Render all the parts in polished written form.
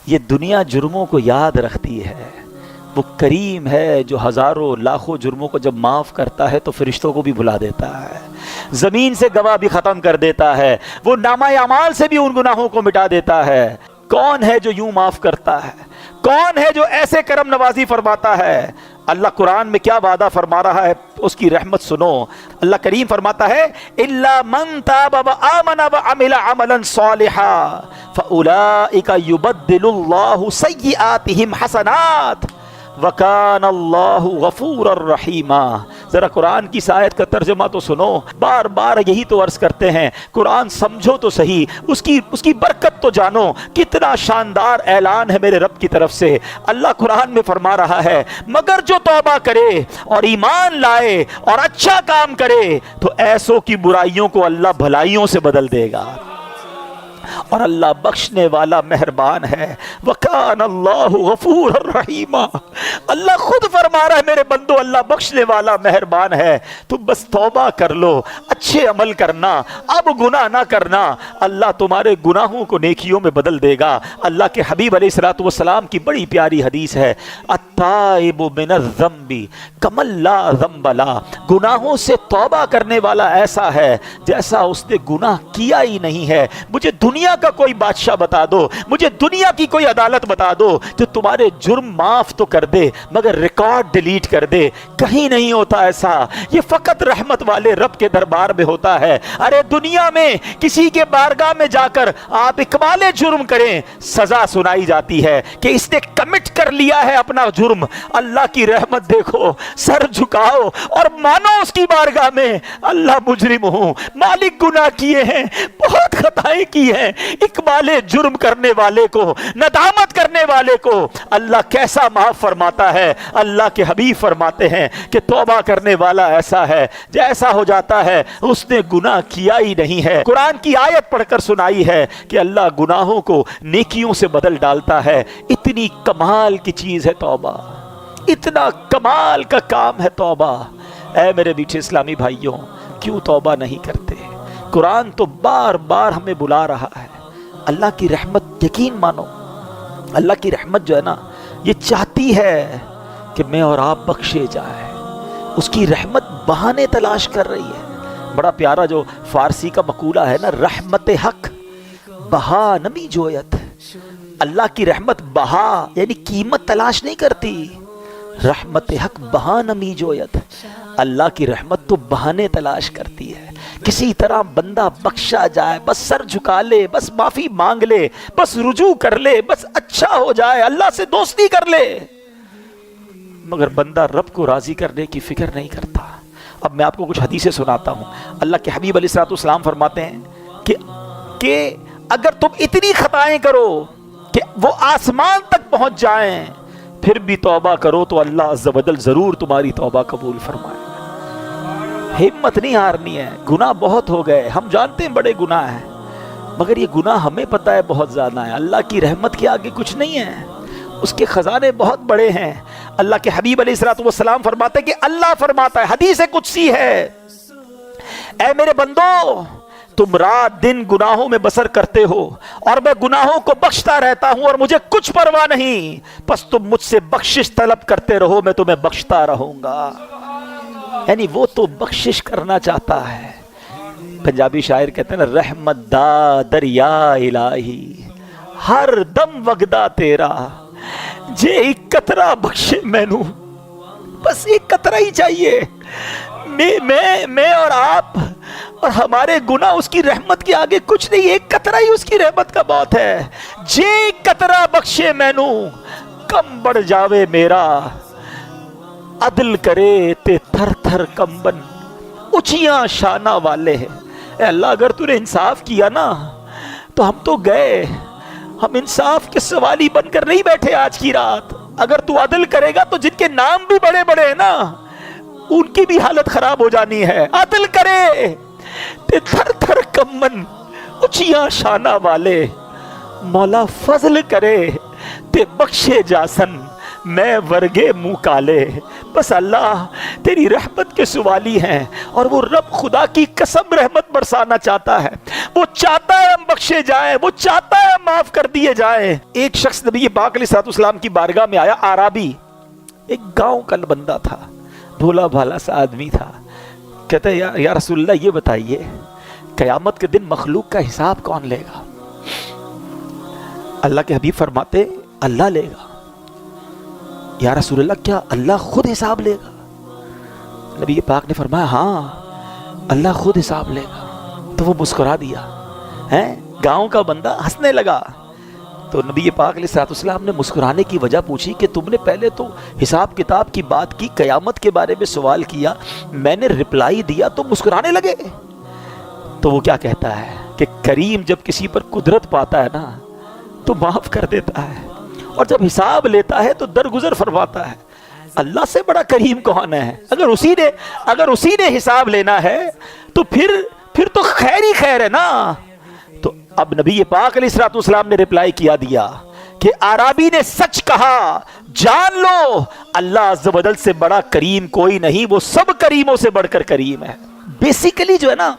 یہ دنیا جرموں کو یاد رکھتی ہے، وہ کریم ہے جو ہزاروں لاکھوں جرموں کو جب معاف کرتا ہے تو فرشتوں کو بھی بھلا دیتا ہے، زمین سے گواہ بھی ختم کر دیتا ہے، وہ نامہ اعمال سے بھی ان گناہوں کو مٹا دیتا ہے۔ کون ہے جو یوں معاف کرتا ہے؟ کون ہے جو ایسے کرم نوازی فرماتا ہے؟ اللہ قرآن میں کیا وعدہ فرما رہا ہے، اس کی رحمت سنو۔ اللہ کریم فرماتا ہے إِلَّا مَن تَابَ وَآمَنَ وَعَمِلَ عَمَلًا صَالِحًا فَأُولَٰئِكَ يُبَدِّلُ اللَّهُ سَيِّئَاتِهِمْ حَسَنَاتٍ وَكَانَ اللَّهُ غَفُورًا رَحِيمًا۔ ذرا قرآن کی اس آیت کا ترجمہ تو سنو، بار بار یہی تو عرض کرتے ہیں، قرآن سمجھو تو صحیح، اس کی برکت تو جانو۔ کتنا شاندار اعلان ہے میرے رب کی طرف سے۔ اللہ قرآن میں فرما رہا ہے مگر جو توبہ کرے اور ایمان لائے اور اچھا کام کرے تو ایسوں کی برائیوں کو اللہ بھلائیوں سے بدل دے گا، اور اللہ بخشنے والا مہربان ہے۔ وَكَانَ اللَّهُ غَفُورًا رَحِيمًا۔ اللہ خود فرما رہا ہے میرے بندو اللہ بخشنے والا مہربان ہے، تم بس توبہ کر لو، اچھے عمل کرنا، اب گناہ نہ کرنا، اللہ تمہارے گناہوں کو نیکیوں میں بدل دے گا۔ اللہ کے حبیب علیہ الصلوۃ والسلام کی بڑی پیاری حدیث ہے، التائب من الذنب کمن لا ذنب لہ۔ گناہوں سے توبہ کرنے والا ایسا ہے جیسا اس نے گناہ کیا ہی نہیں ہے۔ مجھے دنیا کا کوئی بادشاہ بتا دو، مجھے دنیا کی کوئی عدالت بتا دو جو تمہارے جرم معاف تو کر دے مگر ریکارڈ ڈیلیٹ کر دے، کہیں نہیں ہوتا ایسا۔ یہ فقط رحمت والے رب کے دربار میں ہوتا ہے۔ ارے دنیا میں کسی کے بارگاہ میں جا کر آپ اقبال جرم کریں، سزا سنائی جاتی ہے کہ اس نے کمٹ کر لیا ہے اپنا جرم۔ اللہ کی رحمت دیکھو، سر جھکاؤ اور مانو اس کی بارگاہ میں اللہ مجرم ہوں، مالک گناہ کیے ہیں، بہت خطائیں کی ہیں۔ اقبال جرم کرنے والے کو، ندامت کرنے والے کو اللہ کیسا معاف فرماتا ہے۔ اللہ کے حبیب فرماتے ہیں کہ توبہ کرنے والا ایسا ہے جیسا ہو جاتا ہے اس نے گناہ کیا ہی نہیں ہے۔ قرآن کی آیت پڑھ کر سنائی ہے کہ اللہ گناہوں کو نیکیوں سے بدل ڈالتا ہے۔ اتنی کمال کی چیز ہے توبہ، اتنا کمال کا کام ہے توبہ۔ اے میرے میٹھے اسلامی بھائیوں، کیوں توبہ نہیں کرتے؟ قرآن تو بار بار ہمیں بلا رہا ہے۔ اللہ کی رحمت یقین مانو، اللہ کی رحمت جو ہے نا یہ چاہتی ہے کہ میں اور آپ بخشے جائیں۔ اس کی رحمت بہانے تلاش کر رہی ہے۔ بڑا پیارا جو فارسی کا مقولہ ہے نا، رحمت حق بہا نمی جویت۔ اللہ کی رحمت بہا یعنی قیمت تلاش نہیں کرتی، رحمت حق بہا نمی جویت۔ اللہ کی رحمت تو بہانے تلاش کرتی ہے، کسی طرح بندہ بخشا جائے، بس سر جھکا لے، بس معافی مانگ لے، بس رجوع کر لے، بس اچھا ہو جائے، اللہ سے دوستی کر لے، مگر بندہ رب کو راضی کرنے کی فکر نہیں کرتا۔ اب میں آپ کو کچھ حدیثیں سناتا ہوں۔ اللہ کے حبیب علیہ الصلوۃ والسلام فرماتے ہیں کہ اگر تم اتنی خطائیں کرو کہ وہ آسمان تک پہنچ جائیں پھر بھی توبہ کرو تو اللہ عز و جل ضرور تمہاری توبہ قبول فرمائے۔ ہمت نہیں ہارنی ہے، گناہ بہت ہو گئے، ہم جانتے ہیں بڑے گناہ ہیں، مگر یہ گناہ ہمیں پتہ ہے بہت زیادہ ہے۔ اللہ کی رحمت کے آگے کچھ نہیں ہے، اس کے خزانے بہت بڑے ہیں۔ اللہ کے حبیب علیہ الصلوۃ والسلام فرماتے ہیں کہ اللہ فرماتا ہے، حدیث قدسی ہے، اے میرے بندو تم رات دن گناہوں میں بسر کرتے ہو اور میں گناہوں کو بخشتا رہتا ہوں اور مجھے کچھ پرواہ نہیں، پس تم مجھ سے بخشش طلب کرتے رہو، میں تمہیں بخشتا رہوں گا۔ یعنی وہ تو بخشش کرنا چاہتا ہے۔ پنجابی شاعر کہتے ہیں نا، رحمت دا دریا الہی ہر دم وگدا تیرا، جے ایک قطرہ بخشے مینوں، بس ایک قطرہ ہی چاہیے۔ میں اور آپ اور ہمارے گناہ اس کی رحمت کے آگے کچھ نہیں، ایک قطرہ ہی اس کی رحمت کا بہت ہے۔ جے ایک قطرہ بخشے مینوں کم بڑھ جاوے میرا، عدل کرے تے تھر تھر کمبن اچھیاں شانہ والے ہیں۔ اے اللہ اگر تو نے انصاف کیا نا تو ہم تو گئے، ہم انصاف کے سوالی بن کر نہیں بیٹھے آج کی رات۔ اگر تو عدل کرے گا تو جن کے نام بھی بڑے بڑے ہیں نا ان کی بھی حالت خراب ہو جانی ہے۔ عدل کرے تے تھر تھر کمبن اچھیاں شانہ والے، مولا فضل کرے تے بخشے جاسن میں ورگے منہ کالے، بس اللہ تیری رحمت کے سوالی ہیں، اور وہ رب خدا کی قسم رحمت برسانا چاہتا ہے، وہ چاہتا ہے ہم بخشے جائیں، وہ چاہتا ہے ہم معاف کر دیے جائیں۔ ایک شخص نبی پاک علیہ الصلوۃ والسلام کی بارگاہ میں آیا، آرابی، ایک گاؤں کا بندہ تھا، بھولا بھالا سا آدمی تھا۔ کہتا ہے یا رسول اللہ یہ بتائیے قیامت کے دن مخلوق کا حساب کون لے گا؟ اللہ کے حبیب فرماتے اللہ لے گا۔ یا رسول اللہ کیا اللہ خود حساب لے گا؟ نبی پاک نے فرمایا ہاں اللہ خود حساب لے گا۔ تو وہ مسکرا دیا، گاؤں کا بندہ ہنسنے لگا۔ تو نبی پاک علیہ الصلوۃ والسلام نے مسکرانے کی وجہ پوچھی کہ تم نے پہلے تو حساب کتاب کی بات کی، قیامت کے بارے میں سوال کیا، میں نے رپلائی دیا تو مسکرانے لگے۔ تو وہ کیا کہتا ہے کہ کریم جب کسی پر قدرت پاتا ہے نا تو معاف کر دیتا ہے، اور جب حساب لیتا ہے تو درگزر فرماتا ہے۔ اللہ سے بڑا کریم کون ہے؟ اگر اسی نے حساب لینا ہے تو پھر تو خیر ہی خیر ہے نا۔ تو اب نبی پاک علیہ الصلوۃ والسلام نے رپلائی دیا کہ عربی نے سچ کہا، جان لو اللہ عز و جل سے بڑا کریم کوئی نہیں، وہ سب کریموں سے بڑھ کر کریم ہے۔ بیسیکلی جو ہے نا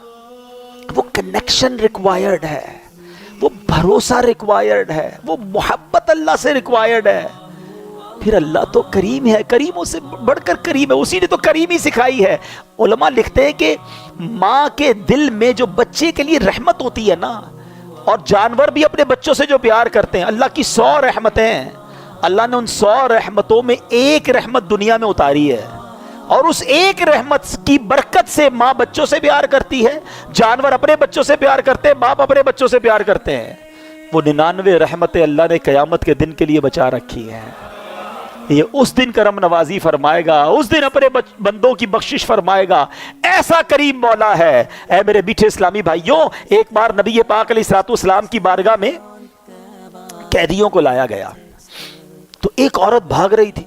وہ کنیکشن ریکوائرڈ ہے، وہ بھروسہ ریکوائرڈ ہے، وہ محبت اللہ سے ریکوائرڈ ہے۔ پھر اللہ تو کریم ہے، کریموں سے بڑھ کر کریم ہے، اسی نے تو کریمی سکھائی ہے۔ علماء لکھتے ہیں کہ ماں کے دل میں جو بچے کے لیے رحمت ہوتی ہے نا، اور جانور بھی اپنے بچوں سے جو پیار کرتے ہیں، اللہ کی 100 رحمتیں ہیں، اللہ نے ان 100 رحمتوں میں ایک رحمت دنیا میں اتاری ہے، اور اس ایک رحمت کی برکت سے ماں بچوں سے پیار کرتی ہے، جانور اپنے بچوں سے پیار کرتے ہیں، باپ اپنے بچوں سے پیار کرتے ہیں۔ وہ 99 رحمتیں اللہ نے قیامت کے دن کے لیے بچا رکھی ہیں۔ یہ اس دن کرم نوازی فرمائے گا، اس دن اپنے بندوں کی بخشش فرمائے گا، ایسا کریم مولا ہے۔ اے میرے میٹھے اسلامی بھائیوں، ایک بار نبی پاک علیہ الصلوۃ والسلام کی بارگاہ میں قیدیوں کو لایا گیا، تو ایک عورت بھاگ رہی تھی،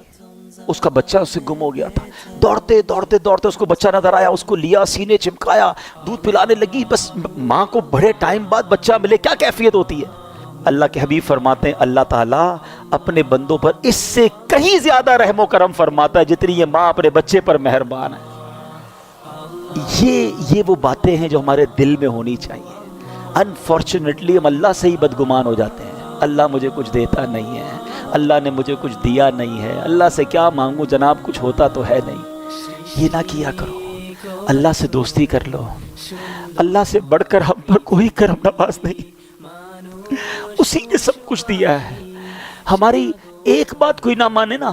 اس کا بچہ اس سے گم ہو گیا تھا۔ دوڑتے دوڑتے دوڑتے اس کو بچہ نظر آیا، اس کو لیا، سینے چمکایا، دودھ پلانے لگی۔ بس ماں کو بڑے ٹائم بعد بچہ ملے، کیا کیفیت ہوتی ہے؟ اللہ کے حبیب فرماتے ہیں اللہ تعالیٰ اپنے بندوں پر اس سے کہیں زیادہ رحم و کرم فرماتا ہے جتنی یہ ماں اپنے بچے پر مہربان ہے۔ یہ وہ باتیں ہیں جو ہمارے دل میں ہونی چاہیے۔ انفارچونیٹلی ہم اللہ سے ہی بدگمان ہو جاتے ہیں، اللہ مجھے کچھ دیتا نہیں ہے، اللہ نے مجھے کچھ دیا نہیں ہے، اللہ سے کیا مانگوں جناب، کچھ ہوتا تو ہے نہیں۔ یہ نہ کیا کرو، اللہ سے دوستی کر لو، اللہ سے بڑھ کر ہم پر کوئی کرم نواز نہیں، اسی نے سب کچھ دیا ہے۔ ہماری ایک بات کوئی نہ مانے نا،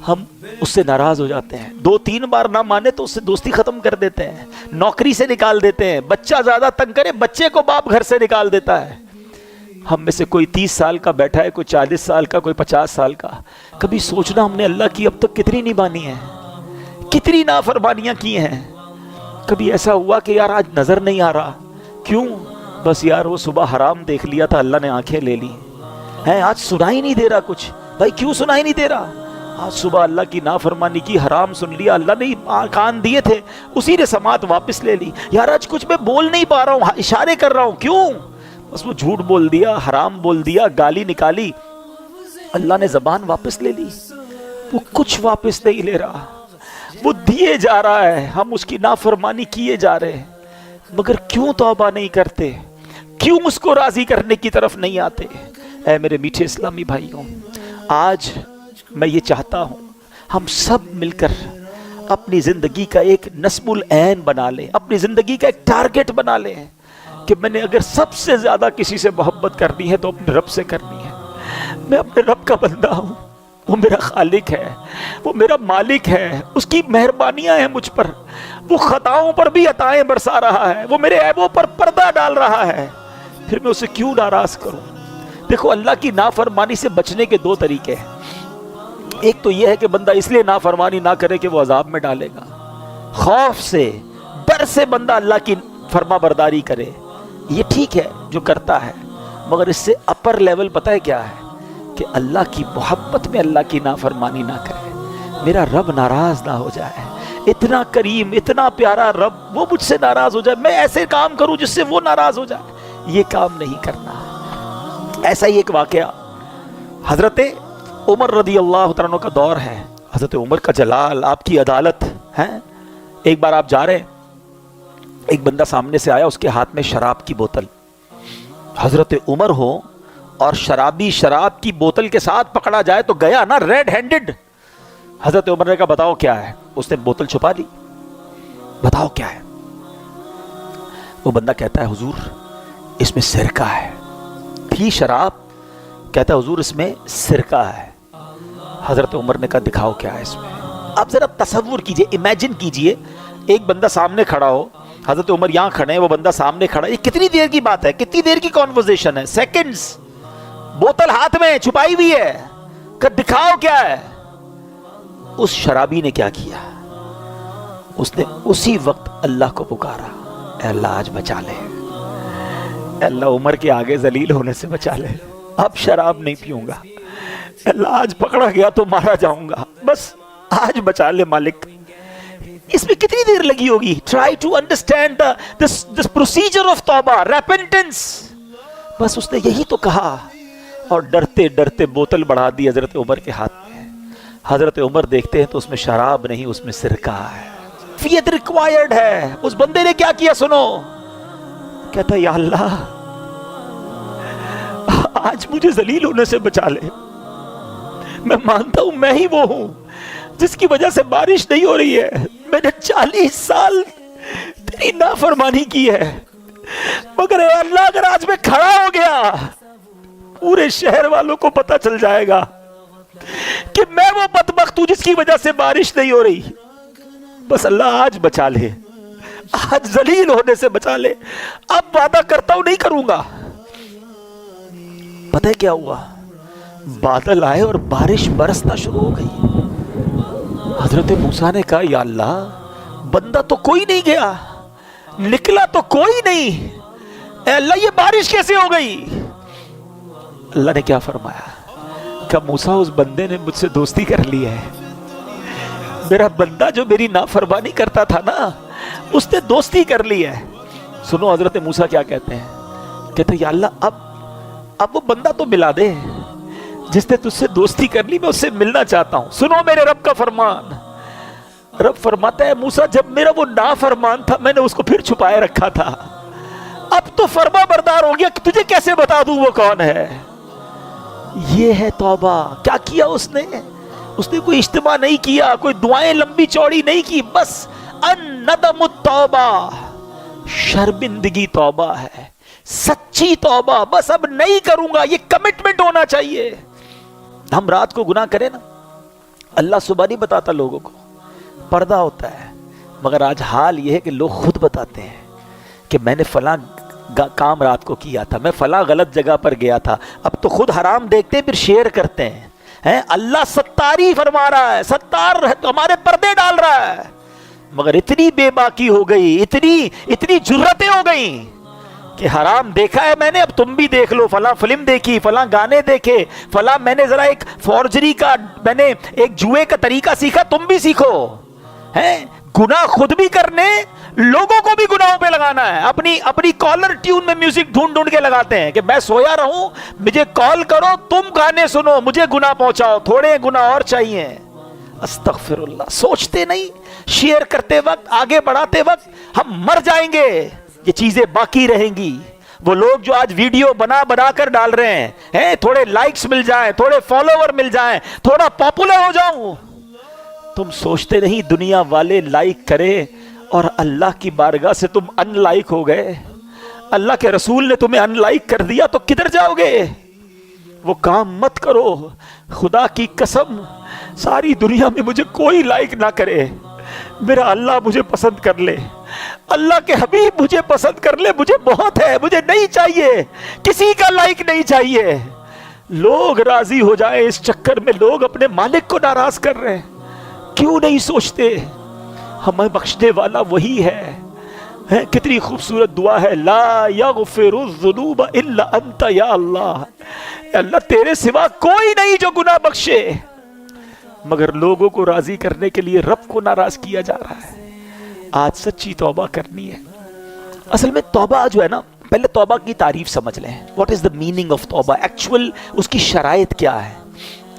ہم اس سے ناراض ہو جاتے ہیں، 2-3 بار نہ مانے تو اس سے دوستی ختم کر دیتے ہیں، نوکری سے نکال دیتے ہیں، بچہ زیادہ تنگ کرے بچے کو باپ گھر سے نکال دیتا ہے۔ ہم میں سے کوئی 30 سال کا بیٹھا ہے، کوئی 40 سال کا، کوئی 50 سال کا، کبھی سوچنا ہم نے اللہ کی اب تک کتنی نہیں مانی ہے، کتنی نافرمانیاں کی ہیں۔ کبھی ایسا ہوا کہ یار آج نظر نہیں آ رہا، کیوں؟ بس یار وہ صبح حرام دیکھ لیا تھا، اللہ نے آنکھیں لے لی ہیں، آج سنائی نہیں دے رہا کچھ۔ بھائی کیوں سنائی نہیں دے رہا؟ آج صبح اللہ کی نافرمانی کی، حرام سن لیا، اللہ نے کان دیے تھے، اسی نے سماعت واپس لے لی۔ یار آج کچھ میں بول نہیں پا رہا ہوں، اشارے کر رہا ہوں، کیوں؟ بس وہ جھوٹ بول دیا، حرام بول دیا، گالی نکالی، اللہ نے زبان واپس لے لی۔ وہ کچھ واپس نہیں لے رہا، وہ دیے جا رہا ہے، ہم اس کی نافرمانی کیے جا رہے ہیں، مگر کیوں توبہ نہیں کرتے؟ کیوں اس کو راضی کرنے کی طرف نہیں آتے؟ اے میرے میٹھے اسلامی بھائیوں، آج میں یہ چاہتا ہوں ہم سب مل کر اپنی زندگی کا ایک نصب العین بنا لیں، اپنی زندگی کا ایک ٹارگٹ بنا لیں کہ میں نے اگر سب سے زیادہ کسی سے محبت کرنی ہے تو اپنے رب سے کرنی ہے۔ میں اپنے رب کا بندہ ہوں، وہ میرا خالق ہے، وہ میرا مالک ہے، اس کی مہربانیاں ہیں مجھ پر، وہ خطاؤں پر بھی عطائیں برسا رہا ہے، وہ میرے عیبوں پر پردہ ڈال رہا ہے، پھر میں اسے کیوں ناراض کروں؟ دیکھو اللہ کی نافرمانی سے بچنے کے 2 طریقے ہیں۔ ایک تو یہ ہے کہ بندہ اس لیے نافرمانی نہ کرے کہ وہ عذاب میں ڈالے گا، خوف سے، ڈر سے بندہ اللہ کی فرما برداری کرے، یہ ٹھیک ہے جو کرتا ہے، مگر اس سے اپر لیول پتہ ہے کیا ہے؟ کہ اللہ کی محبت میں اللہ کی نافرمانی نہ کرے، میرا رب ناراض نہ ہو جائے، اتنا کریم، اتنا پیارا رب وہ مجھ سے ناراض ہو جائے، میں ایسے کام کروں جس سے وہ ناراض ہو جائے، یہ کام نہیں کرنا۔ ایسا ہی ایک واقعہ حضرت عمر رضی اللہ تعالیٰ عنہ کا دور ہے، حضرت عمر کا جلال، آپ کی عدالت ہے۔ ایک بار آپ جا رہے ہیں، ایک بندہ سامنے سے آیا، اس کے ہاتھ میں شراب کی بوتل، حضرت عمر ہو اور شرابی شراب کی بوتل کے ساتھ پکڑا جائے تو گیا نا ریڈ ہینڈڈ۔ حضرت عمر نے کہا بتاؤ کیا ہے؟ اس نے بوتل چھپا لی، بتاؤ کیا ہے؟ وہ بندہ کہتا ہے حضور اس میں سرکہ ہے، تھی شراب، کہتا ہے حضور اس میں سرکہ ہے۔ حضرت عمر نے کہا دکھاؤ کیا ہے اس میں۔ آپ ذرا تصور کیجئے، امیجن کیجئے، ایک بندہ سامنے کھڑا ہو، حضرت عمر یہاں کھڑے ہیں، وہ بندہ سامنے کھڑا ہے، یہ کتنی دیر کی بات ہے، کتنی دیر کی کانورسیشن ہے، سیکنڈز، بوتل ہاتھ میں چھپائی ہوئی ہے، کہ دکھاؤ کیا ہے۔ اس شرابی نے کیا کیا؟ اس نے اسی وقت اللہ کو پکارا، اے اللہ آج بچا لے، اے اللہ عمر کے آگے ذلیل ہونے سے بچا لے، اب شراب نہیں پیوں گا، اے اللہ آج پکڑا گیا تو مارا جاؤں گا، بس آج بچا لے مالک۔ اس میں کتنی دیر لگی ہوگی؟ try to understand this procedure of توبہ، repentance۔ بس اس نے یہی تو کہا اور ڈرتے ڈرتے بوتل بڑھا دی حضرت عمر کے ہاتھ میں۔ حضرت عمر دیکھتے ہیں تو اس میں شراب نہیں، اس میں سرکہ ہے، فیت ریکوائرڈ ہے۔ اس بندے نے کیا کیا سنو، کہتا یا اللہ آج مجھے ذلیل ہونے سے بچا لے، میں مانتا ہوں میں ہی وہ ہوں جس کی وجہ سے بارش نہیں ہو رہی ہے، میں نے 40 سال تیری نافرمانی کی ہے، مگر اے اللہ اگر آج میں کھڑا ہو گیا پورے شہر والوں کو پتہ چل جائے گا کہ میں وہ بدبخت ہوں جس کی وجہ سے بارش نہیں ہو رہی، بس اللہ آج بچا لے، آج ذلیل ہونے سے بچا لے، اب وعدہ کرتا ہوں نہیں کروں گا۔ پتہ ہے کیا ہوا؟ بادل آئے اور بارش برسنا شروع ہو گئی۔ حضرت موسیٰ نے کہا یا اللہ بندہ تو کوئی نہیں گیا، نکلا تو کوئی نہیں، اے اللہ یہ بارش کیسے ہو گئی؟ اللہ نے کیا فرمایا کہ موسیٰ اس بندے نے مجھ سے دوستی کر لی ہے، میرا بندہ جو میری نافرمانی کرتا تھا نا اس نے دوستی کر لی ہے۔ سنو حضرت موسیٰ کیا کہتے ہیں، کہتے ہیں یا اللہ اب وہ بندہ تو ملا دے جس نے تجھ سے دوستی کر لی، میں اس سے ملنا چاہتا ہوں۔ سنو میرے رب کا فرمان، رب فرماتا ہے موسیٰ جب میرا وہ نافرمان تھا میں نے اس کو پھر چھپائے رکھا تھا، اب تو فرما بردار ہو گیا کہ تجھے کیسے بتا دوں وہ کون ہے۔ یہ ہے توبہ۔ کیا کیا اس نے کوئی اجتماع نہیں کیا، کوئی دعائیں لمبی چوڑی نہیں کی، بس الندم التوبہ، شرمندگی توبہ ہے، سچی توبہ، بس اب نہیں کروں گا، یہ کمٹمنٹ ہونا چاہیے۔ ہم رات کو گناہ کریں نا، اللہ صبح نہیں بتاتا لوگوں کو، پردہ ہوتا ہے، مگر آج حال یہ ہے کہ لوگ خود بتاتے ہیں کہ میں نے فلاں کام رات کو کیا تھا، میں فلاں غلط جگہ پر گیا تھا، اب تو خود حرام دیکھتے ہیں پھر شیئر کرتے ہیں۔ اللہ ستاری فرما رہا ہے، ستار ہمارے پردے ڈال رہا ہے، مگر اتنی بے باکی ہو گئی، اتنی جرتیں ہو گئیں کہ حرام دیکھا ہے میں نے، اب تم بھی دیکھ لو، فلاں فلم دیکھی، فلاں گانے دیکھے، فلاں میں نے ذرا ایک فورجری کا، میں نے ایک جوئے کا طریقہ سیکھا، تم بھی سیکھو۔ گناہ خود بھی کرنے، لوگوں کو بھی گناہوں پہ لگانا ہے۔ اپنی کالر ٹیون میں میوزک ڈھونڈ کے لگاتے ہیں کہ میں سویا رہوں، مجھے کال کرو، تم گانے سنو، مجھے گناہ پہنچاؤ، تھوڑے گناہ اور چاہیے۔ استغفر اللہ۔ سوچتے نہیں، شیئر کرتے وقت، آگے بڑھاتے وقت ہم مر جائیں گے، یہ چیزیں باقی رہیں گی۔ وہ لوگ جو آج ویڈیو بنا کر ڈال رہے ہیں، تھوڑے لائکس مل جائیں، تھوڑے فالوور مل جائیں، تھوڑا پاپولر ہو جاؤں، تم سوچتے نہیں دنیا والے لائک کرے اور اللہ کی بارگاہ سے تم ان لائک ہو گئے، اللہ کے رسول نے تمہیں ان لائک کر دیا تو کدھر جاؤ گے؟ وہ کام مت کرو۔ خدا کی قسم ساری دنیا میں مجھے کوئی لائک نہ کرے، میرا اللہ مجھے پسند کر لے، اللہ کے حبیب مجھے پسند کر لے، مجھے بہت ہے، مجھے نہیں چاہیے کسی کا لائک، نہیں چاہیے۔ لوگ راضی ہو جائیں، اس چکر میں لوگ اپنے مالک کو ناراض کر رہے ہیں۔ کیوں نہیں سوچتے ہمیں بخشنے والا وہی ہے؟ کتنی خوبصورت دعا ہے، لا یغفر الذنوب الا انت یا اللہ، اللہ تیرے سوا کوئی نہیں جو گناہ بخشے، مگر لوگوں کو راضی کرنے کے لیے رب کو ناراض کیا جا رہا ہے۔ آج سچی توبہ کرنی ہے۔ اصل میں توبہ جو ہے نا، پہلے توبہ کی تعریف سمجھ لیں، what is the meaning of توبہ، ایکچوئل اس کی شرائط کیا ہے۔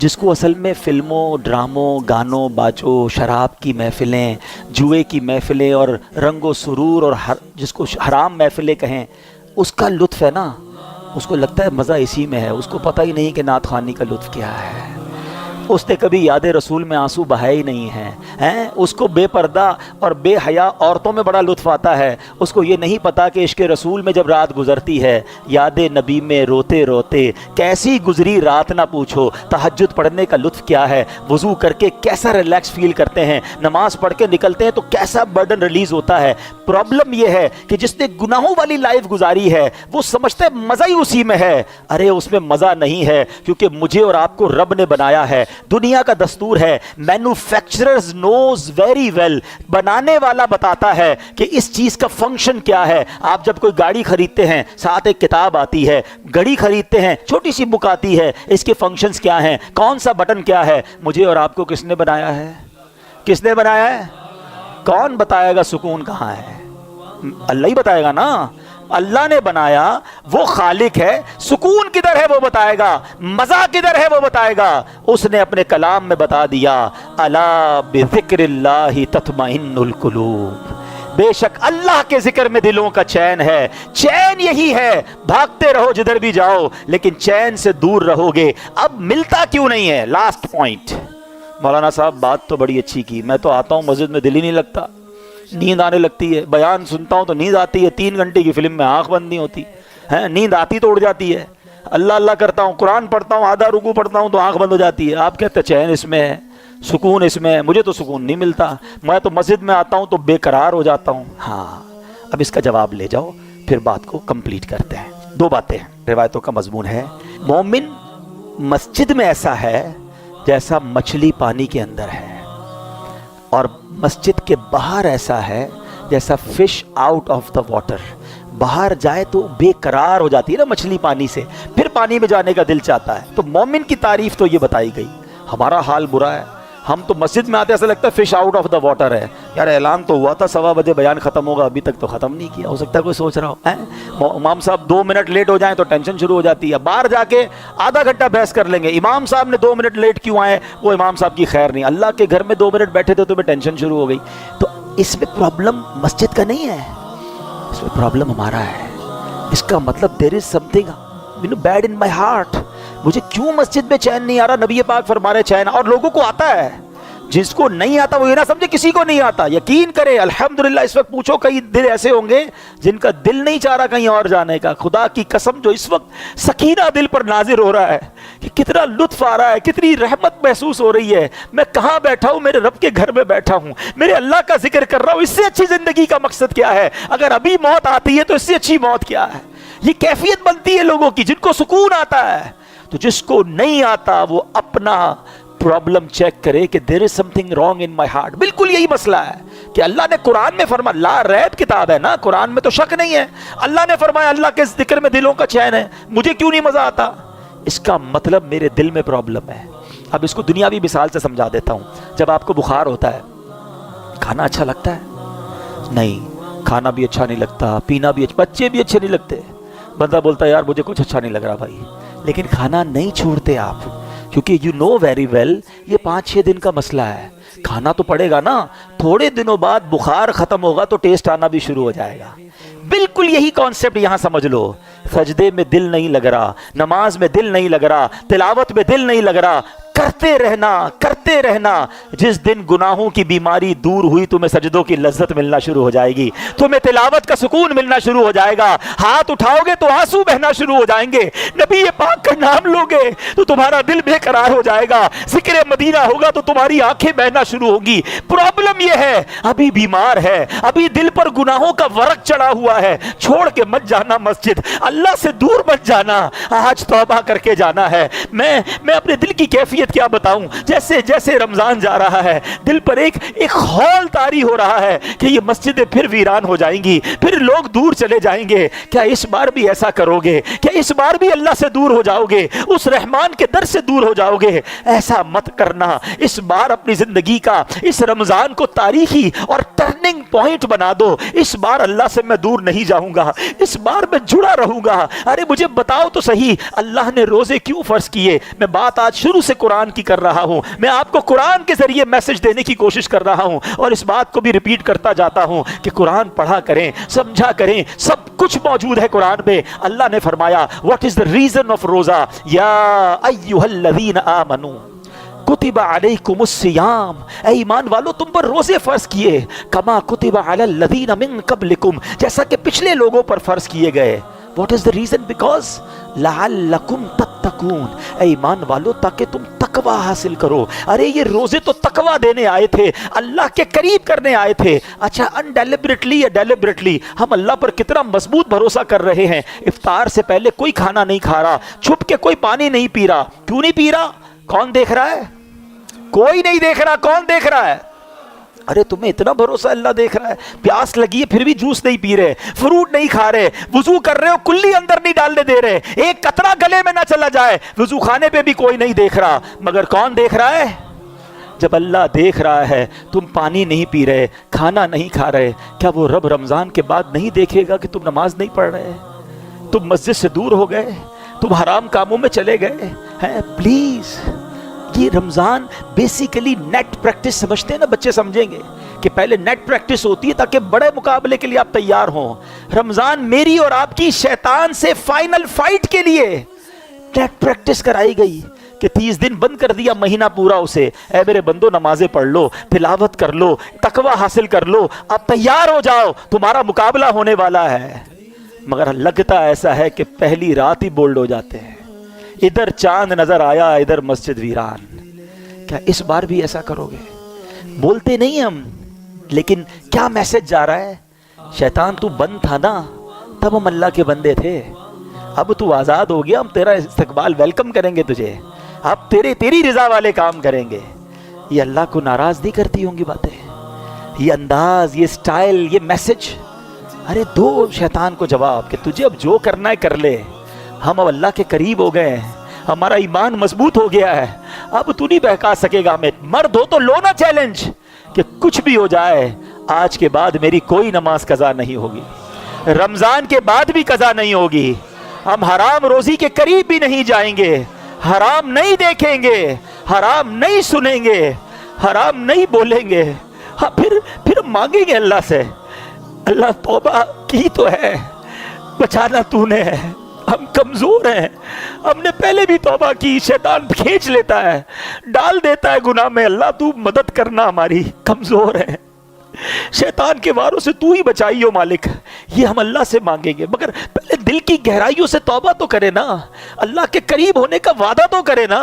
جس کو اصل میں فلموں، ڈراموں، گانوں، باجوں، شراب کی محفلیں، جوئے کی محفلیں اور رنگ و سرور اور جس کو حرام محفلیں کہیں، اس کا لطف ہے نا، اس کو لگتا ہے مزہ اسی میں ہے، اس کو پتہ ہی نہیں کہ نعت خوانی کا لطف کیا ہے۔ اس نے کبھی یاد رسول میں آنسو بہائے ہی نہیں ہیں۔ اس کو بے پردہ اور بے حیا عورتوں میں بڑا لطف آتا ہے، اس کو یہ نہیں پتا کہ عشق رسول میں جب رات گزرتی ہے، یاد نبی میں روتے روتے کیسی گزری رات نہ پوچھو، تہجد پڑھنے کا لطف کیا ہے، وضو کر کے کیسا ریلیکس فیل کرتے ہیں، نماز پڑھ کے نکلتے ہیں تو کیسا برڈن ریلیز ہوتا ہے۔ پرابلم یہ ہے کہ جس نے گناہوں والی لائف گزاری ہے وہ سمجھتا ہے مزہ ہی اسی میں ہے۔ ارے اس میں مزہ نہیں ہے، کیونکہ مجھے اور آپ کو رب نے بنایا ہے۔ دنیا کا دستور ہے، مینوفیکچررز نوز ویری ویل، بنانے والا بتاتا ہے کہ اس چیز کا فنکشن کیا ہے۔ آپ جب کوئی گاڑی خریدتے ہیں ساتھ ایک کتاب آتی ہے، گھڑی خریدتے ہیں چھوٹی سی بک آتی ہے، اس کے فنکشنز کیا ہیں، کون سا بٹن کیا ہے۔ مجھے اور آپ کو کس نے بنایا ہے؟ کس نے بنایا ہے؟ کون بتائے گا سکون کہاں ہے؟ اللہ ہی بتائے گا نا۔ اللہ نے بنایا، وہ خالق ہے، سکون کدھر ہے وہ بتائے گا، مزہ کدھر ہے وہ بتائے گا۔ اس نے اپنے کلام میں بتا دیا، الا بذکر اللہ تطمئن القلوب، بے شک اللہ کے ذکر میں دلوں کا چین ہے۔ چین یہی ہے، بھاگتے رہو جدھر بھی جاؤ لیکن چین سے دور رہو گے۔ اب ملتا کیوں نہیں ہے؟ Last point. مولانا صاحب بات تو بڑی اچھی کی، میں تو آتا ہوں مسجد میں دل ہی نہیں لگتا، نیند آنے لگتی ہے، بیان سنتا ہوں تو نیند آتی ہے، 3 گھنٹے کی فلم میں آنکھ بند نہیں ہوتی ہے، نیند آتی تو اڑ جاتی ہے، اللہ اللہ کرتا ہوں، قرآن پڑھتا ہوں، آدھا رکوع پڑھتا ہوں تو آنکھ بند ہو جاتی ہے۔ آپ کہتے ہیں چین اس میں ہے، سکون اس میں ہے، مجھے تو سکون نہیں ملتا، میں تو مسجد میں آتا ہوں تو بے قرار ہو جاتا ہوں۔ ہاں اب اس کا جواب لے جاؤ، پھر بات کو کمپلیٹ کرتے ہیں۔ 2 باتیں روایتوں کا مضمون ہے۔ مومن مسجد میں ایسا ہے جیسا مچھلی پانی کے اندر ہے، اور مسجد کے باہر ایسا ہے جیسا fish out of the water. باہر جائے تو بے قرار ہو جاتی ہے نا مچھلی پانی سے، پھر پانی میں جانے کا دل چاہتا ہے۔ تو مومن کی تعریف تو یہ بتائی گئی۔ ہمارا حال برا ہے، ہم تو مسجد میں آتے ایسا لگتا ہے fish out of the water ہے۔ یار اعلان تو ہوا تھا 1:15 بجے بیان ختم ہوگا، ابھی تک تو ختم نہیں کیا، ہو سکتا ہے کوئی سوچ رہا ہو امام صاحب 2 منٹ لیٹ ہو جائیں تو ٹینشن شروع ہو جاتی ہے، باہر جا کے آدھا گھنٹہ بحث کر لیں گے، امام صاحب نے 2 منٹ لیٹ کیوں آئے، وہ امام صاحب کی خیر نہیں، اللہ کے گھر میں 2 منٹ بیٹھے تھے تو میں ٹینشن شروع ہو گئی۔ تو اس میں پرابلم مسجد کا نہیں ہے، اس میں پرابلم ہمارا ہے۔ اس کا مطلب there is something bad in my heart، مجھے کیوں مسجد میں چین نہیں آ رہا؟ نبی پاک فرما رہے چین، اور لوگوں کو آتا ہے، جس کو نہیں آتا وہ یہ نہ سمجھے کسی کو نہیں آتا، یقین کرے الحمدللہ۔ اس وقت پوچھو کئی دل ایسے ہوں گے جن کا دل نہیں چاہ رہا کہیں اور جانے کا، خدا کی قسم جو اس وقت سکینہ دل پر نازل ہو رہا ہے کہ کتنا لطف آ رہا ہے، کتنی رحمت محسوس ہو رہی ہے، میں کہاں بیٹھا ہوں، میرے رب کے گھر میں بیٹھا ہوں، میرے اللہ کا ذکر کر رہا ہوں۔ اس سے اچھی زندگی کا مقصد کیا ہے؟ اگر ابھی موت آتی ہے تو اس سے اچھی موت کیا ہے؟ یہ کیفیت بنتی ہے لوگوں کی جن کو سکون آتا ہے۔ تو جس کو نہیں آتا وہ اپنا پرابلم چیک کرے کہ there is something wrong in my heart۔ بالکل یہی مسئلہ ہے کہ اللہ نے قرآن میں فرمایا، لا ریب کتاب ہے نا، قرآن میں تو شک نہیں ہے، اللہ نے فرمایا اللہ کے ذکر میں دلوں کا چین ہے، مجھے کیوں نہیں مزہ آتا؟ اس کا مطلب میرے دل میں پرابلم ہے۔ اب اس کو دنیاوی مثال سے سمجھا دیتا ہوں۔ جب آپ کو بخار ہوتا ہے، کھانا اچھا لگتا ہے؟ نہیں، کھانا بھی اچھا نہیں لگتا، پینا بھی اچھا، بچے بھی اچھے نہیں لگتے، بندہ بولتا ہے یار مجھے کچھ اچھا نہیں لگ رہا بھائی، لیکن کھانا نہیں چھوڑتے آپ، کیونکہ یو نو ویری ویل یہ 5-6 دن کا مسئلہ ہے، کھانا تو پڑے گا نا، تھوڑے دنوں بعد بخار ختم ہوگا تو ٹیسٹ آنا بھی شروع ہو جائے گا۔ بالکل یہی کانسیپٹ یہاں سمجھ لو، سجدے میں دل نہیں لگ رہا، نماز میں دل نہیں لگ رہا، تلاوت میں دل نہیں لگ رہا، کرتے رہنا، جس دن گناہوں کی بیماری دور ہوئی تمہیں سجدوں کی لذت ملنا شروع ہو جائے گی، تمہیں تلاوت کا سکون ملنا شروع ہو جائے گا، ہاتھ اٹھاؤ گے تو آنسو بہنا شروع ہو جائیں گے، نبی پاک کا نام لوگے تو تمہارا دل بے قرار ہو جائے گا، ذکر مدینہ ہوگا تو تمہاری آنکھیں بہنا شروع ہوگی۔ پرابلم یہ ہے ابھی بیمار ہے، ابھی دل پر گناہوں کا ورق چڑھا ہوا ہے، چھوڑ کے مت جانا مسجد، اللہ سے دور مت جانا، آج توبہ کر کے جانا ہے۔ میں اپنے دل کی کیفیت کیا بتاؤں، جیسے جیسے رمضان جا رہا ہے دل پر ایک خول طاری ہو رہا ہے کہ یہ مسجدیں پھر ویران ہو جائیں گی، پھر لوگ دور چلے جائیں گے، کیا اس بار بھی ایسا کرو گے؟ کیا اس بار بھی اللہ سے دور ہو جاؤ گے، اس رحمان کے در سے دور ہو جاؤ گے؟ ایسا مت کرنا، اس بار اپنی زندگی کا اس رمضان کو تاریخی اور ٹرننگ پوائنٹ بنا دو، اس بار اللہ سے میں دور نہیں جاؤں گا، اس بار میں جڑا رہوں گا۔ ارے مجھے بتاؤ تو صحیح، اللہ نے روزے کیوں فرض کیے؟ میں بات آج شروع سے قرآن قرآن کی کر رہا ہوں، میں آپ کو قرآن کے ذریعے میسج دینے کی کوشش کر رہا ہوں، اور اس بات کو بھی ریپیٹ کرتا جاتا ہوں کہ قرآن پڑھا کریں، سمجھا کریں، سب کچھ موجود ہے قرآن میں۔ اللہ نے فرمایا what is the reason of روزہ، یا ایھا الذین آمنو کتب علیکم الصیام، اے ایمان والو تم پر روزے فرض کیے، کما کتب علی الذین من قبلکم، جیسا کہ پچھلے لوگوں پر فرض کیے گئے۔ What is the reason? Because لعلکم تتقون، اے ایمان والو تاکہ تم تقوی حاصل کرو۔ ارے یہ روزے تو تقوی دینے آئے تھے، اللہ کے قریب کرنے آئے تھے۔ اچھا انڈیلیبریٹلی یا ڈیلیبریٹلی ہم اللہ پر کتنا مضبوط بھروسہ کر رہے ہیں، افطار سے پہلے کوئی کھانا نہیں کھا رہا، چھپ کے کوئی پانی نہیں پی رہا۔ کیوں نہیں پی رہا؟ کون دیکھ رہا ہے؟ کوئی نہیں دیکھ رہا۔ کون دیکھ رہا ہے؟ ارے تمہیں اتنا بھروسہ اللہ دیکھ رہا ہے، پیاس لگی ہے پھر بھی جوس نہیں پی رہے، فروٹ نہیں کھا رہے، وضو کر رہے ہو کلی اندر نہیں ڈالنے دے رہے، ایک قطرہ گلے میں نہ چلا جائے، وضو خانے پہ بھی کوئی نہیں دیکھ رہا، مگر کون دیکھ رہا ہے؟ جب اللہ دیکھ رہا ہے تم پانی نہیں پی رہے، کھانا نہیں کھا رہے، کیا وہ رب رمضان کے بعد نہیں دیکھے گا کہ تم نماز نہیں پڑھ رہے، تم مسجد سے دور ہو گئے، تم حرام کاموں میں چلے گئے ہیں؟ پلیز، یہ رمضان بیسیکلی نیٹ پریکٹس سمجھتے ہیں نا، بچے سمجھیں گے کہ پہلے نیٹ پریکٹس ہوتی ہے تاکہ بڑے مقابلے کے لیے آپ تیار ہوں۔ رمضان میری اور آپ کی شیطان سے فائنل فائٹ کے لیے نیٹ پریکٹس کرائی گئی کہ 30 دن بند کر دیا، مہینہ پورا اسے، اے میرے بندو نمازیں پڑھ لو، تلاوت کر لو، تقوی حاصل کر لو، اب تیار ہو جاؤ، تمہارا مقابلہ ہونے والا ہے۔ مگر لگتا ایسا ہے کہ پہلی رات ہی بولڈ ہو جاتے ہیں، ادھر چاند نظر آیا ادھر مسجد ویران۔ کیا اس بار بھی ایسا کرو گے؟ بولتے نہیں ہم، لیکن کیا میسج جا رہا ہے؟ شیطان تو بند تھا نا تب ہم اللہ کے بندے تھے، اب تو آزاد ہو گیا، ہم تیرا استقبال ویلکم کریں گے تجھے، اب تیری رضا والے کام کریں گے۔ یہ اللہ کو ناراض نہیں کرتی ہوں گی باتیں؟ یہ انداز، یہ سٹائل، یہ میسج، ارے دو شیطان کو جواب کہ تجھے اب جو کرنا ہے کر لے، ہم اب اللہ کے قریب ہو گئے ہیں، ہمارا ایمان مضبوط ہو گیا ہے، اب تو نہیں بہکا سکے گا ہمیں۔ مرد ہو تو لو نا چیلنج کہ کچھ بھی ہو جائے آج کے بعد میری کوئی نماز قضا نہیں ہوگی، رمضان کے بعد بھی قضا نہیں ہوگی، ہم حرام روزی کے قریب بھی نہیں جائیں گے، حرام نہیں دیکھیں گے، حرام نہیں سنیں گے، حرام نہیں بولیں گے، ہاں پھر مانگیں گے اللہ سے، اللہ توبہ کی تو ہے، بچانا تو نے ہے، ہم کمزور ہیں، ہم نے پہلے بھی توبہ کی، شیطان کھینچ لیتا ہے، ڈال دیتا ہے گناہ میں، اللہ تو مدد کرنا، ہماری کمزور ہے، شیطان کے واروں سے تو ہی بچائیو مالک، یہ ہم اللہ سے مانگیں گے۔ مگر پہلے دل کی گہرائیوں سے توبہ تو کرے نا، اللہ کے قریب ہونے کا وعدہ تو کرے نا،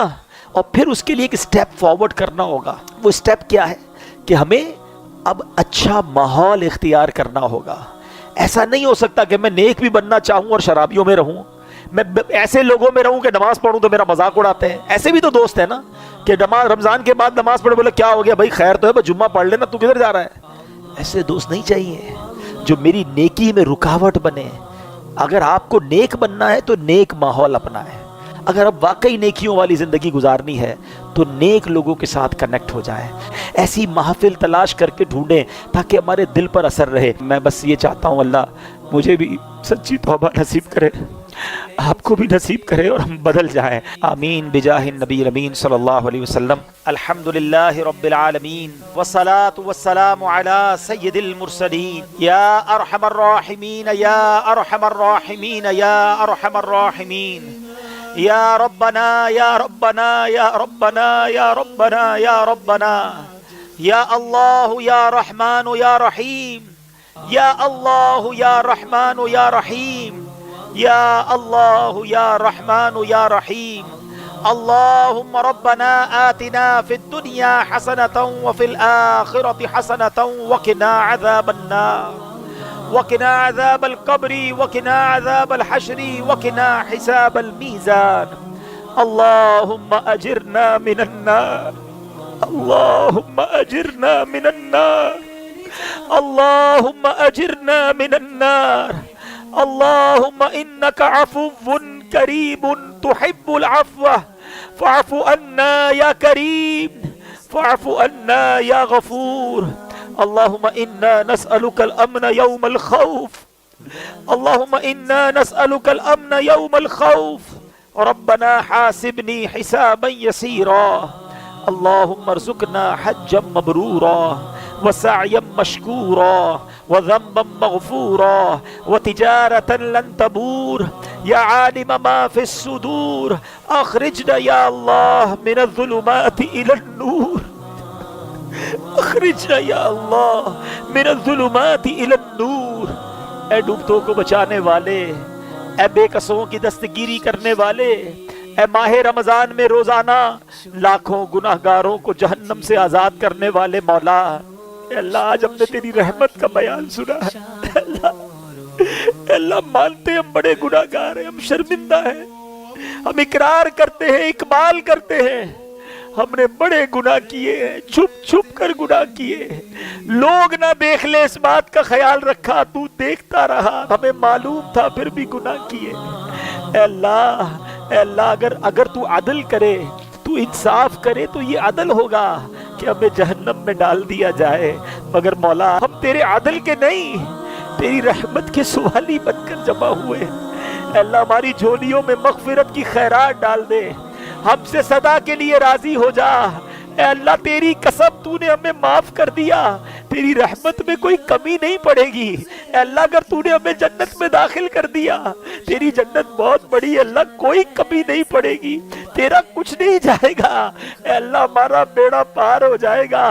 اور پھر اس کے لیے ایک سٹیپ فارورڈ کرنا ہوگا۔ وہ سٹیپ کیا ہے کہ ہمیں اب اچھا ماحول اختیار کرنا ہوگا۔ ایسا نہیں ہو سکتا کہ میں نیک بھی بننا چاہوں اور شرابیوں میں رہوں، میں ایسے لوگوں میں رہوں کہ نماز پڑھوں تو میرا مذاق اڑاتے ہیں۔ ایسے بھی تو دوست ہیں نا کہ رمضان کے بعد نماز پڑھے، بولے کیا ہو گیا بھائی، خیر تو ہے، بس جمعہ پڑھ لینا، تو کدھر جا رہا ہے؟ ایسے دوست نہیں چاہیے جو میری نیکی میں رکاوٹ بنے۔ اگر آپ کو نیک بننا ہے تو نیک ماحول اپنائیں، اگر اب واقعی نیکیوں والی زندگی گزارنی ہے تو نیک لوگوں کے ساتھ کنیکٹ ہو جائیں، ایسی محفل تلاش کر کے ڈھونڈیں تاکہ ہمارے دل پر اثر رہے۔ میں بس یہ چاہتا ہوں اللہ مجھے بھی سچی توبہ نصیب کرے، آپ کو بھی نصیب کرے، اور ہم بدل جائیں۔ آمین بجاہ النبی الامین صلی اللہ علیہ وسلم۔ الحمدللہ رب العالمین والصلاة والسلام علی سید المرسلین، یا ارحم الراحمین یا ارحم الراحمین یا ارحم الراحمین، یا ربنا یا ربنا یا ربنا یا ربنا یا ربنا، یا اللہ یا رحمان یا رحیم، یا اللہ یا رحمان یا رحیم، یا اللہ یا رحمان یا رحیم۔ اللہم ربنا آتنا فی الدنیا حسنة وفی الآخرة حسنة وقنا عذاب النار، وقنا عذاب القبر، وقنا عذاب الحشر، وقنا حساب الميزان۔ اللهم أجرنا من النار، اللهم أجرنا من النار، اللهم أجرنا من النار، اللهم إنك عفو كريم تحب العفو فاعف عنا يا كريم، فاعف عنا يا غفور۔ اللهم إنا نسألك الأمن يوم الخوف، اللهم إنا نسألك الأمن يوم الخوف، ربنا حاسبنی حسابا یسیرا اللہم ارزقنا حجا مبرورا وسعیا مشکورا وذنبا مغفورا وتجارة لن تبور یا عالم ما فی الصدور اخرجنا یا اللہ من الظلمات الى النور اخرجنا یا اللہ من الظلمات الى النور۔ اے ڈوبتوں کو بچانے والے، اے بے قصوں کی دستگیری کرنے والے، اے ماہ رمضان میں روزانہ لاکھوں گناہگاروں کو جہنم سے آزاد کرنے والے مولا، اے اللہ آج ہم نے تیری رحمت کا بیان سنا ہے۔ اے اللہ مانتے ہم بڑے گناہگار ہیں، ہم شرمندہ ہیں، ہم اقرار کرتے ہیں، اقبال کرتے ہیں، ہم نے بڑے گناہ کیے ہیں، چھپ چھپ کر گناہ کیے، لوگ نہ دیکھ لے اس بات کا خیال رکھا، تو دیکھتا رہا، ہمیں معلوم تھا پھر بھی گناہ کیے۔ اے اللہ اگر تو عدل کرے، تو انصاف کرے تو یہ عدل ہوگا کہ ہمیں جہنم میں ڈال دیا جائے، مگر مولا ہم تیرے عدل کے نہیں، تیری رحمت کے سوالی بن کر جمع ہوئے۔ اے اللہ ہماری جھولیوں میں مغفرت کی خیرات ڈال دے، ہم سے صدا کے لیے راضی ہو جا۔ اے اللہ تیری قسم تو نے ہمیں معاف کر دیا، تیری رحمت میں کوئی کمی نہیں پڑے گی۔ اے اللہ اگر تو نے ہمیں جنت میں داخل کر دیا، تیری جنت بہت بڑی ہے اللہ، کوئی کمی نہیں پڑے گی، تیرا کچھ نہیں جائے گا۔ اے اللہ ہمارا بیڑا پار ہو جائے گا،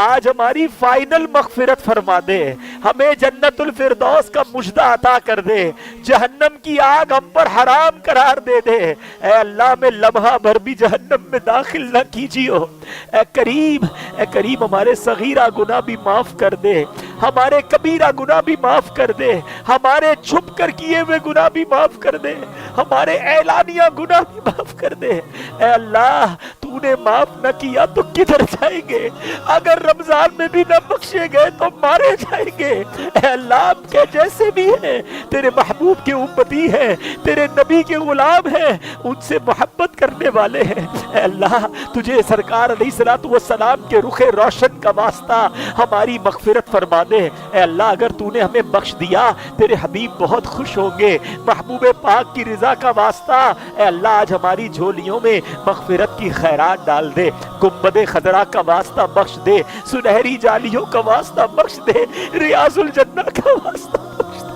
آج ہماری فائنل مغفرت فرما دے، ہمیں جنت الفردوس کا مژدہ عطا کر دے، جہنم کی آگ ہم پر حرام قرار دے دے۔ اے اللہ میں لمحہ بھر بھی جہنم میں داخل نہ کیجیو۔ اے کریم ہمارے صغیرہ گناہ بھی معاف کر دے، ہمارے کبیرہ گناہ بھی معاف کر دے، ہمارے چھپ کر کیے ہوئے گناہ بھی معاف کر دے، ہمارے اعلانیہ گناہ بھی معاف کر دے۔ اے اللہ تو نے معاف نہ کیا تو کدھر جائیں گے؟ اگر رمضان میں بھی نہ بخشے گئے تو مارے جائیں گے۔ اے اللہ آپ کے جیسے بھی ہیں، تیرے محبوب کے امتی ہیں، تیرے نبی کے غلام ہیں، ان سے محبت کرنے والے ہیں۔ اے اللہ تجھے سرکار علیہ الصلوۃ والسلام کے رخ روشن کا واسطہ ہماری مغفرت فرما دے۔ اے اللہ اگر تو نے ہمیں بخش دیا تیرے حبیب بہت خوش ہوں گے، محبوب پاک کی رضا کا واسطہ اے اللہ آج ہماری جھولیوں میں مغفرت کی خیرات ڈال دے، گنبد خضرا کا واسطہ بخش دے، سنہری جالیوں کا واسطہ بخش دے، ریاض الجنہ کا واسطہ بخش دے،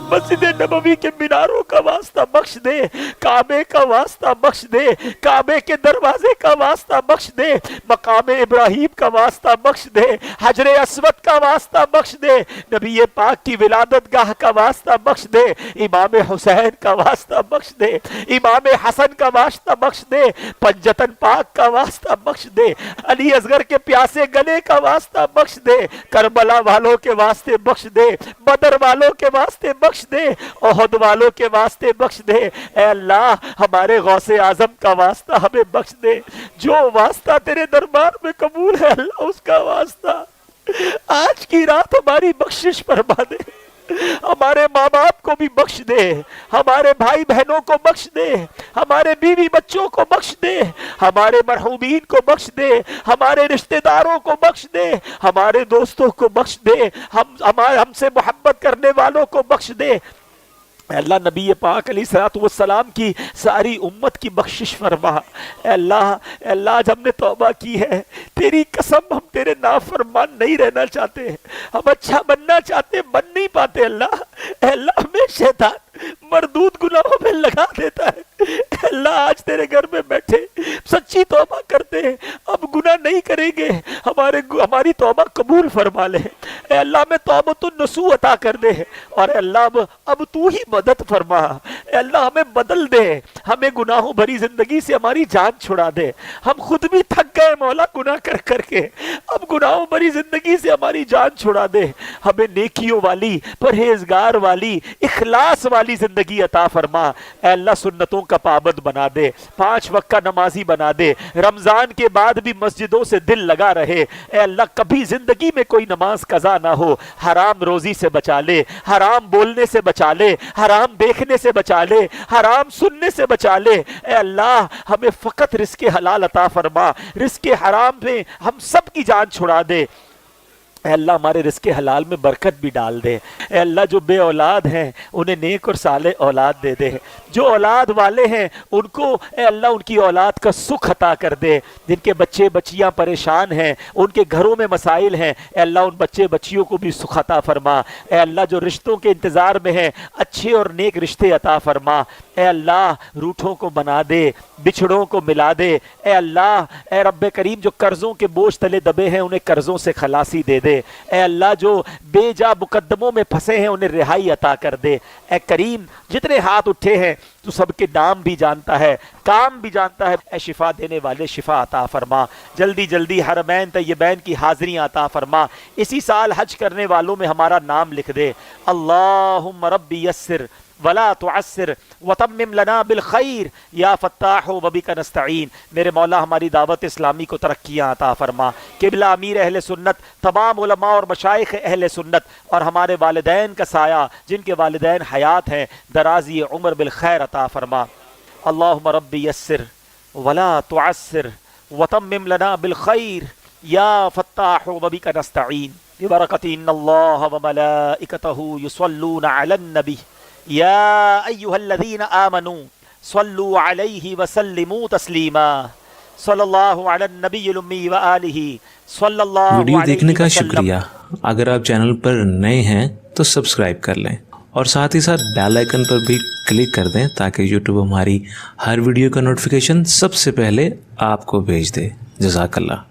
مسجد نبوی کے میناروں کا واسطہ بخش دے، کعبے کا واسطہ بخش دے، کعبے کے دروازے کا واسطہ بخش دے، مقام ابراہیم کا واسطہ بخش دے، حجر اسود کا واسطہ بخش دے، نبی پاک کی ولادت گاہ کا واسطہ بخش دے، امام حسین کا واسطہ بخش دے، امام حسن کا واسطہ بخش دے، پنجتن پاک کا واسطہ بخش دے، علی اصغر کے پیاسے گلے کا واسطہ بخش دے، کربلا والوں کے واسطے بخش دے، بدر والوں کے واسطے بخش دے، احد والوں کے واسطے بخش دے۔ اے اللہ ہمارے غوث اعظم کا واسطہ ہمیں بخش دے، جو واسطہ تیرے دربار میں قبول ہے اللہ اس کا واسطہ آج کی رات ہماری بخشش فرما دے، ہمارے ماں باپ کو بھی بخش دے، ہمارے بھائی بہنوں کو بخش دے، ہمارے بیوی بچوں کو بخش دے، ہمارے مرحومین کو بخش دے، ہمارے رشتہ داروں کو بخش دے، ہمارے دوستوں کو بخش دے، ہم سے محبت کرنے والوں کو بخش دے۔ اے اللہ نبی پاک علیہ الصلوۃ والسلام کی ساری امت کی بخشش فرما۔ اے اللہ آج ہم نے توبہ کی ہے، تیری قسم ہم تیرے نافرمان نہیں رہنا چاہتے، ہم اچھا بننا چاہتے بن نہیں پاتے۔ اللہ اے اللہ ہمیں شیطان مردود گناہوں میں لگا دیتا ہے۔ اے اللہ آج تیرے گھر میں بیٹھے سچی توبہ کرتے ہیں، اب گناہ نہیں کریں گے، ہماری توبہ قبول فرما لے۔ اے اللہ میں توبۃ النصوح عطا کر دے، اور اے اللہ اب تو ہی مدد فرما۔ اے اللہ ہمیں بدل دے، ہمیں گناہوں بھری زندگی سے ہماری جان چھڑا دے، ہم خود بھی تھک گئے مولا گناہ کر کر کے، اب گناہوں بھری زندگی سے ہماری جان چھڑا دے، ہمیں نیکیوں والی، پرہیزگار والی، اخلاص والی زندگی عطا فرما۔ اے اللہ سنتوں کا پابند بنا دے، 5 وقت کا نمازی بنا دے، رمضان کے بعد بھی مسجدوں سے دل لگا رہے۔ اے اللہ کبھی زندگی میں کوئی نماز قضا نہ ہو، حرام روزی سے بچا لے، حرام بولنے سے بچا لے، حرام دیکھنے سے بچا لے، حرام سننے سے بچا لے۔ اے اللہ ہمیں فقط رزق حلال عطا فرما، رزق حرام میں ہم سب کی جان چھڑا دے۔ اے اللہ ہمارے رزق حلال میں برکت بھی ڈال دے. اے اللہ جو بے اولاد ہیں انہیں نیک اور صالح اولاد دے دے. جو اولاد والے ہیں ان کو اے اللہ ان کی اولاد کا سکھ عطا کر دے. جن کے بچے بچیاں پریشان ہیں، ان کے گھروں میں مسائل ہیں، اے اللہ ان بچے بچیوں کو بھی سکھ عطا فرما. اے اللہ جو رشتوں کے انتظار میں ہیں اچھے اور نیک رشتے عطا فرما. اے اللہ روٹھوں کو بنا دے، بچھڑوں کو ملا دے. اے اللہ اے رب کریم جو قرضوں کے بوجھ تلے دبے ہیں انہیں قرضوں سے خلاصی دے دے. اے اللہ جو بے جا مقدموں میں پھنسے ہیں انہیں رہائی عطا کر دے. اے کریم جتنے ہاتھ اٹھے ہیں تو سب کے نام بھی جانتا ہے، کام بھی جانتا ہے. اے شفا دینے والے شفا عطا فرما. جلدی جلدی حرمین طیبین کی حاضریاں عطا فرما. اسی سال حج کرنے والوں میں ہمارا نام لکھ دے. اللہم ربی یسر ولا تعسر وتمم لنا بالخیر یا فتاح وبک نستعین. میرے مولا ہماری دعوت اسلامی کو ترقیاں عطا فرما. قبلہ امیر اہل سنت، تمام علماء اور مشائخ اہل سنت اور ہمارے والدین کا سایہ جن کے والدین حیات ہیں درازی عمر بالخیر عطا فرما. اللہم ربی یسر ولا تعسر وتمم لنا بالخیر یا فتاح وبک نستعین. ببرکۃ ان اللہ وملائکتہ یصلون علی النبی یا ایہا الذین آمنوا صلوا علیہ وسلموا تسلیما. صلی اللہ علی النبی الامی وآلہ صلی اللہ علیہ ویڈیو دیکھنے کا وسلم. شکریہ. اگر آپ چینل پر نئے ہیں تو سبسکرائب کر لیں اور ساتھ ہی ساتھ بیل آئیکن پر بھی کلک کر دیں تاکہ یوٹیوب ہماری ہر ویڈیو کا نوٹیفیکیشن سب سے پہلے آپ کو بھیج دے. جزاک اللہ.